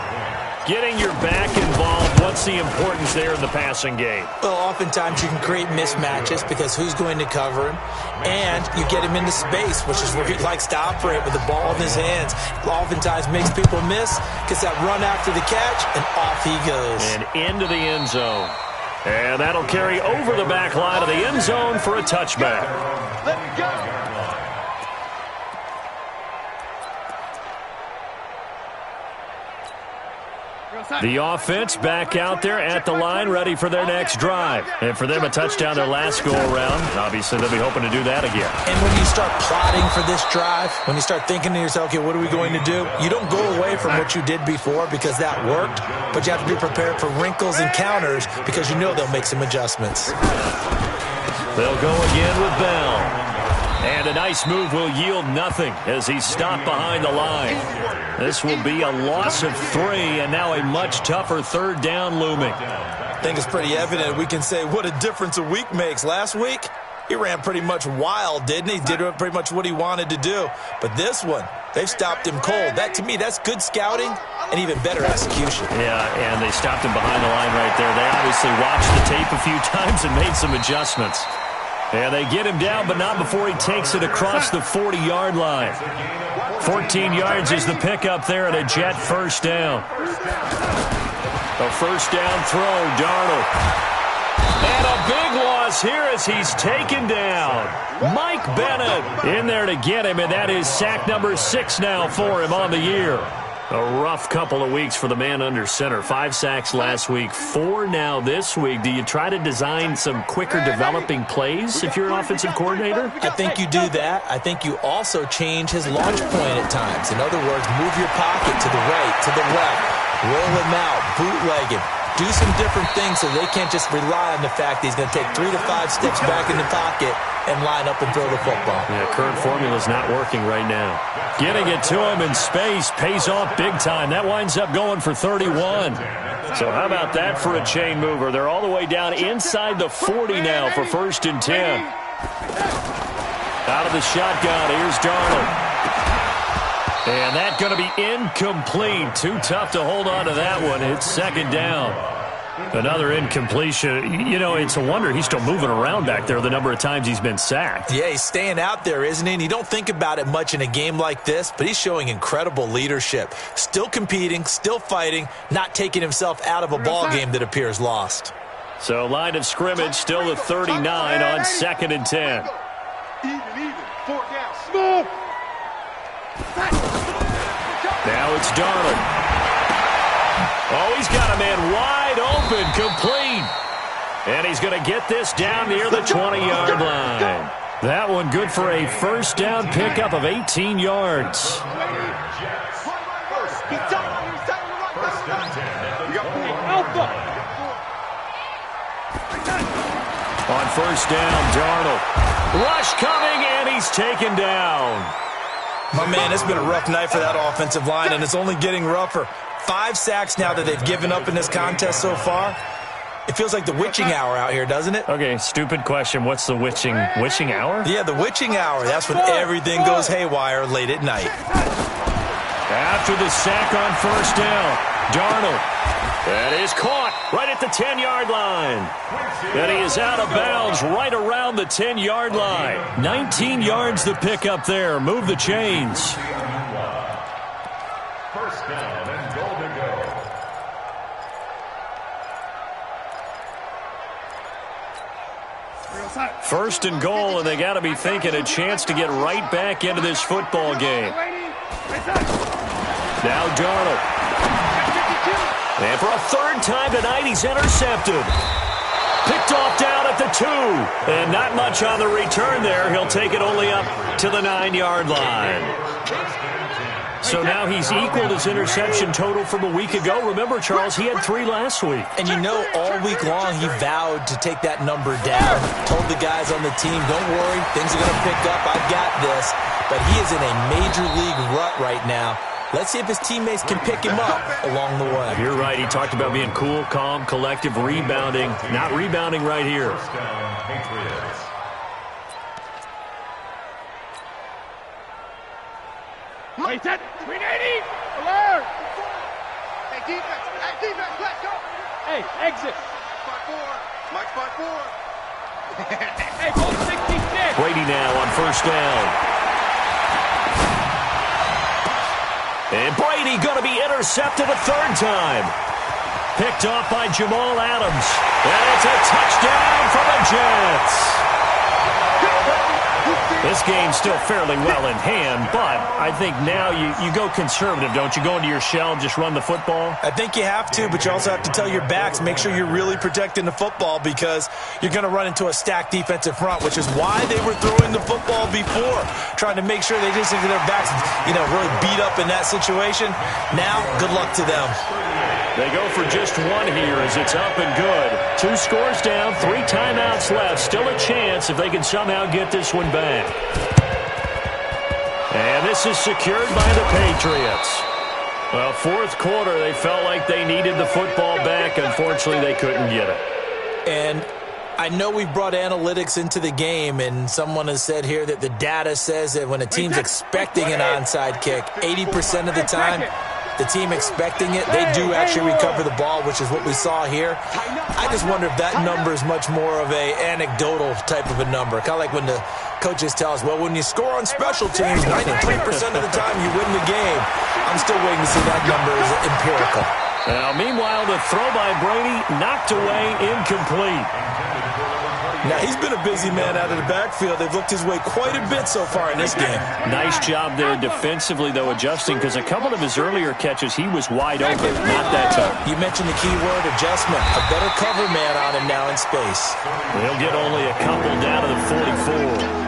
Getting your back involved, what's the importance there in the passing game? Well, oftentimes you can create mismatches because who's going to cover him? And you get him into space, which is where he likes to operate with the ball in his hands. Oftentimes makes people miss, gets that run after the catch, and off he goes. And into the end zone. And that'll carry over the back line of the end zone for a touchback. Let's go. The offense back out there at the line, ready for their next drive. And for them, a touchdown their last go-around. Obviously, they'll be hoping to do that again. And when you start plotting for this drive, when you start thinking to yourself, okay, what are we going to do? You don't go away from what you did before because that worked, but you have to be prepared for wrinkles and counters because you know they'll make some adjustments. They'll go again with Bell. And a nice move will yield nothing as he's stopped behind the line. This will be a loss of 3, and now a much tougher third down looming. I think it's pretty evident. We can say what a difference a week makes. Last week, he ran pretty much wild, didn't he? Did pretty much what he wanted to do. But this one, they've stopped him cold. That, to me, that's good scouting and even better execution. Yeah, and they stopped him behind the line right there. They obviously watched the tape a few times and made some adjustments. And they get him down, but not before he takes it across the 40-yard line. 14 yards is the pickup there and a Jet first down. A first down throw, Darnold. And a big loss here as he's taken down. Mike Bennett in there to get him, and that is sack number 6 now for him on the year. A rough couple of weeks for the man under center. 5 sacks last week, 4 now this week. Do you try to design some quicker developing plays if you're an offensive coordinator? I think you do that. I think you also change his launch point at times. In other words, move your pocket to the right, to the left, roll him out, bootleg him. Do some different things so they can't just rely on the fact that he's going to take 3 to 5 steps back in the pocket and line up and throw the football. Yeah, current formula's not working right now. Getting it to him in space pays off big time. That winds up going for 31. So how about that for a chain mover? They're all the way down inside the 40 now for 1st and 10. Out of the shotgun, here's Darnold. And that's going to be incomplete. Too tough to hold on to that one. It's 2nd down. Another incompletion. You know, it's a wonder he's still moving around back there the number of times he's been sacked. Yeah, he's staying out there, isn't he? And you don't think about it much in a game like this, but he's showing incredible leadership. Still competing, still fighting, not taking himself out of a ball game that appears lost. So line of scrimmage still the 39 on 2nd and 10. Even. 4 down. Smooth. Now it's Darnold. Oh, he's got a man wide open, complete. And he's going to get this down near the 20-yard line. That one good for a first down pickup of 18 yards. On first down, Darnold. Rush coming, and he's taken down. My man, it's been a rough night for that offensive line, and it's only getting rougher. 5 sacks now that they've given up in this contest so far. It feels like the witching hour out here, doesn't it? Okay, stupid question. What's the witching hour? Yeah, the witching hour. That's when everything goes haywire late at night. After the sack on first down, Darnold. That is caught right at the 10-yard line. And he is out of bounds right around the 10-yard line. 19 yards the pickup there. Move the chains. First down and goal to go. First and goal, and they got to be thinking a chance to get right back into this football game. Now Darnold. And for a 3rd time tonight, he's intercepted. Picked off down at the 2. And not much on the return there. He'll take it only up to the 9-yard line. So now he's equaled his interception total from a week ago. Remember, Charles, he had 3 last week. And you know, all week long he vowed to take that number down. Told the guys on the team, don't worry, things are going to pick up. I've got this. But he is in a major league rut right now. Let's see if his teammates can pick him up along the way. You're right. He talked about being cool, calm, collective, rebounding. Not rebounding right here. First down, Patriots. Hey, set. 380. Alert. Hey, defense, let's go. Hey, exit. Mike 5-4. Hey, goal 66. Brady now on first down. And Brady going to be intercepted a 3rd time. Picked off by Jamal Adams. And it's a touchdown for the Jets. This game's still fairly well in hand, but I think now you go conservative, don't you? Go into your shell, just run the football? I think you have to, but you also have to tell your backs, make sure you're really protecting the football because you're going to run into a stacked defensive front, which is why they were throwing the football before, trying to make sure they didn't get their backs, really beat up in that situation. Now, good luck to them. They go for just one here as it's up and good. 2 scores down, 3 timeouts left. Still a chance if they can somehow get this one back. And this is secured by the Patriots. Well, fourth quarter, they felt like they needed the football back. Unfortunately, they couldn't get it. And I know we've brought analytics into the game, and someone has said here that the data says that when a team's expecting an onside kick, 80% of the time, the team expecting it, they do actually recover the ball, which is what we saw here. I just wonder if that number is much more of a anecdotal type of a number. Kind of like when the coaches tell us, well, when you score on special teams, 93% of the time you win the game. I'm still waiting to see that number is empirical. Now, meanwhile, the throw by Brady knocked away, incomplete. Now, he's been a busy man out of the backfield. They've looked his way quite a bit so far in this game. Nice job there defensively, though, adjusting, because a couple of his earlier catches, he was wide open. Not that time. You mentioned the key word, adjustment. A better cover man on him now in space. They'll get only a couple down to the 44.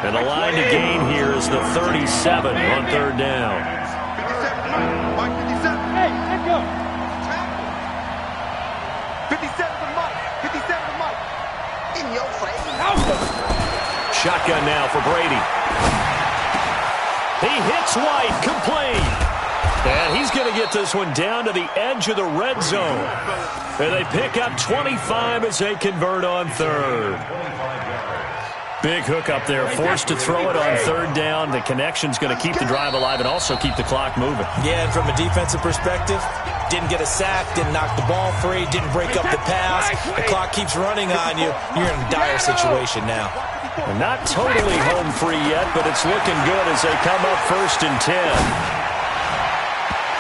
And the line to gain here is the 37 on third down. Mike 57. Hey, let go. 57 for Mike. 57 for Mike. In your face. Shotgun now for Brady. He hits White, complete. And he's going to get this one down to the edge of the red zone. And they pick up 25 as they convert on third. Big hook up there, forced to throw it on third down. The connection's going to keep the drive alive and also keep the clock moving. Yeah, and from a defensive perspective, didn't get a sack, didn't knock the ball free, didn't break up the pass. The clock keeps running on you. You're in a dire situation now. Not totally home free yet, but it's looking good as they come up 1st and 10.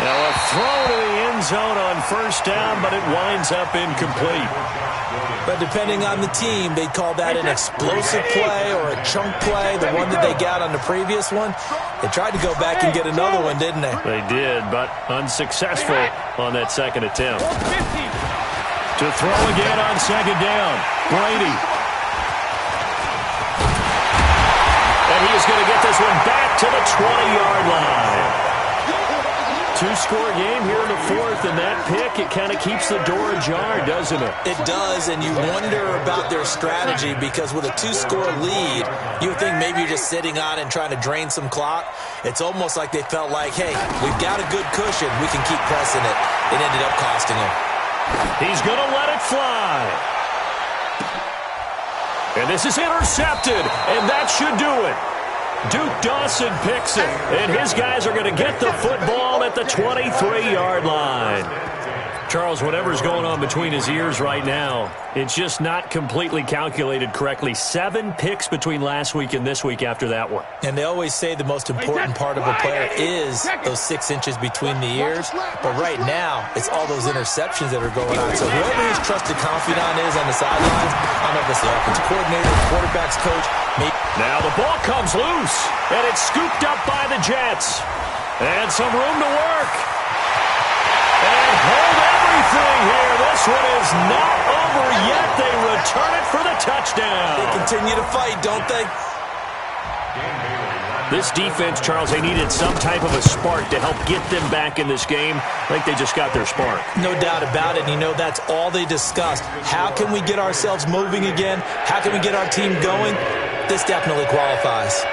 Now a throw to the end zone on first down, but it winds up incomplete. But depending on the team, they'd call that an explosive play or a chunk play, the one that they got on the previous one. They tried to go back and get another one, didn't they? They did, but unsuccessful on that second attempt. To throw again on second down, Brady. And he is going to get this one back to the 20-yard line. 2-score game here in the fourth, and that pick, it kind of keeps the door ajar, doesn't it? It does, and you wonder about their strategy because with a 2-score lead, you would think maybe you're just sitting on and trying to drain some clock. It's almost like they felt like, hey, we've got a good cushion. We can keep pressing it. It ended up costing him. He's going to let it fly. And this is intercepted, and that should do it. Duke Dawson picks it, and his guys are going to get the football at the 23-yard line. Charles, whatever's going on between his ears right now, it's just not completely calculated correctly. 7 picks between last week and this week after that one. And they always say the most important part of a player is those 6 inches between the ears. But right now, it's all those interceptions that are going on. So whoever his trusted confidant is on the sidelines, I don't know if it's the offensive coordinator, quarterback's coach. Maybe. Now the ball comes loose, and it's scooped up by the Jets. And some room to work. And hold everything here. This one is not over yet. They return it for the touchdown. They continue to fight, don't they? This defense, Charles, they needed some type of a spark to help get them back in this game. I think they just got their spark. No doubt about it. And that's all they discussed. How can we get ourselves moving again? How can we get our team going? This definitely qualifies.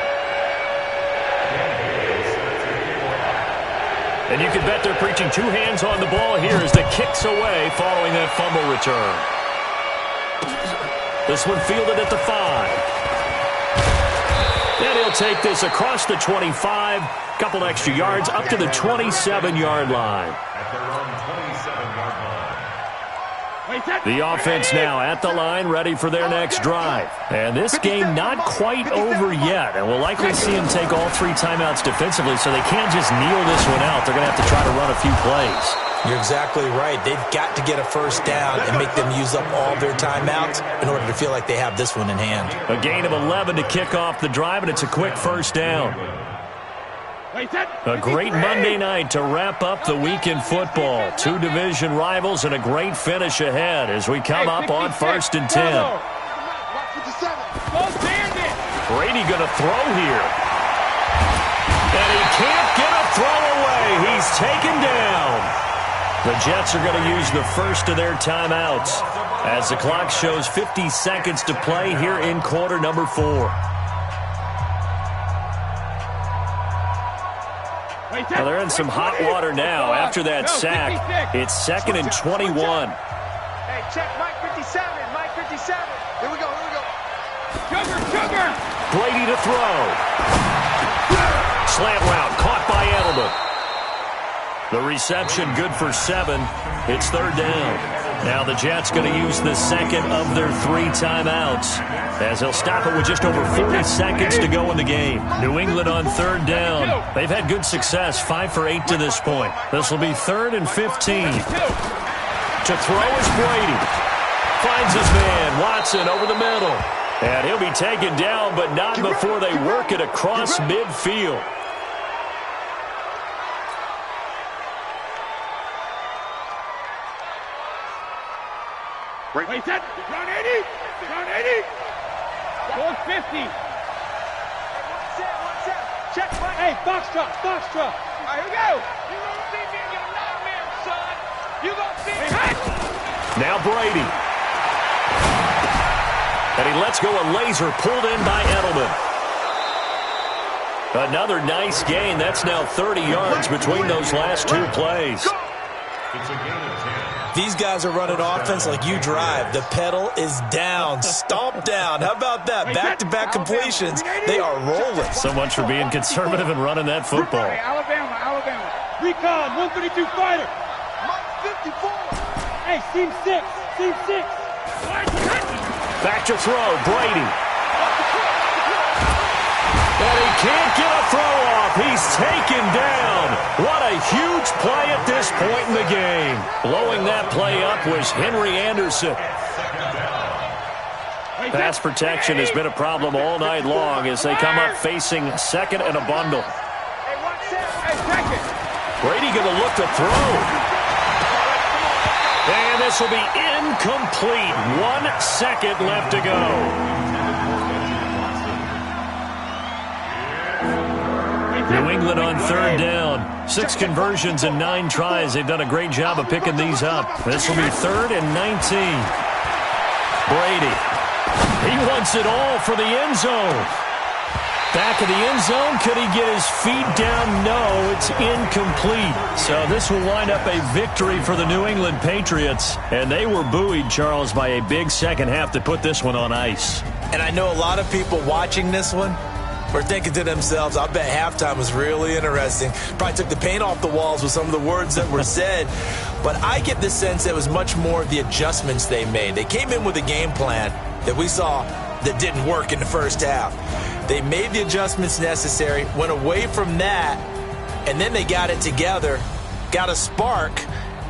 And you can bet they're preaching 2 hands on the ball here as the kick's away following that fumble return. This one fielded at the 5. And he'll take this across the 25, couple extra yards up to the 27-yard line. The offense now at the line, ready for their next drive. And this game not quite over yet. And we'll likely see them take all 3 timeouts defensively, so they can't just kneel this one out. They're going to have to try to run a few plays. You're exactly right. They've got to get a first down and make them use up all their timeouts in order to feel like they have this one in hand. A gain of 11 to kick off the drive, and it's a quick first down. A great Monday night to wrap up the week in football. Two division rivals and a great finish ahead as we come up on 1st and 10. Brady going to throw here. And he can't get a throw away. He's taken down. The Jets are going to use the first of their timeouts as the clock shows 50 seconds to play here in quarter number 4. Well, they're in some hot water now after that sack. It's 2nd and 21. Hey, check Mike 57. Mike 57. Here we go. Sugar. Brady to throw. Slant route caught by Edelman. The reception good for 7. It's 3rd down. Now the Jets going to use the second of their 3 timeouts as they'll stop it with just over 40 seconds to go in the game. New England on 3rd down. They've had good success, 5 for 8 to this point. This will be 3rd and 15. To throw is Brady. Finds his man, Watson, over the middle. And he'll be taken down, but not before they work it across midfield. Wait, set. Run 80. 450. Check Mike. Hey, box truck. All right, here we go. You gonna see me in your nightmare, son. You gonna see me. Now Brady. And he lets go a laser pulled in by Edelman. Another nice gain. That's now 30 yards between those last 2 plays. It's a gain of 10. These guys are running offense like you drive. The pedal is down, stomp down. How about that? Back-to-back completions. They are rolling. So much for being conservative and running that football. Hey, Alabama. Recon, 132 fighter. Mike 54. Hey, team 6. Back to throw, Brady. And he can't get a throw off. He's taken down. What a huge play at this point in the game. Blowing that play up was Henry Anderson. Pass protection has been a problem all night long as they come up facing 2nd and a bundle. Brady going to look to throw. And this will be incomplete. 1 second left to go. New England on 3rd down. 6 conversions and 9 tries. They've done a great job of picking these up. This will be 3rd and 19. Brady. He wants it all for the end zone. Back of the end zone. Could he get his feet down? No, it's incomplete. So this will wind up a victory for the New England Patriots. And they were buoyed, Charles, by a big second half to put this one on ice. And I know a lot of people watching this one were thinking to themselves, I bet halftime was really interesting. Probably took the paint off the walls with some of the words that were said. But I get the sense it was much more the adjustments they made. They came in with a game plan that we saw that didn't work in the first half. They made the adjustments necessary, went away from that, and then they got it together, got a spark,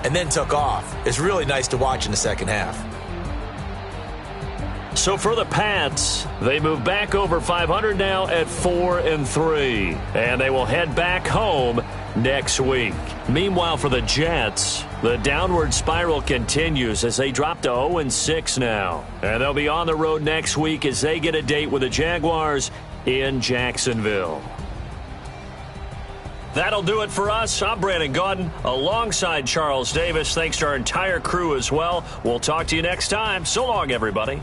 and then took off. It's really nice to watch in the second half. So for the Pats, they move back over 500 now at 4-3, and they will head back home next week. Meanwhile, for the Jets, the downward spiral continues as they drop to 0-6 now, and they'll be on the road next week as they get a date with the Jaguars in Jacksonville. That'll do it for us. I'm Brandon Gaudin alongside Charles Davis. Thanks to our entire crew as well. We'll talk to you next time. So long, everybody.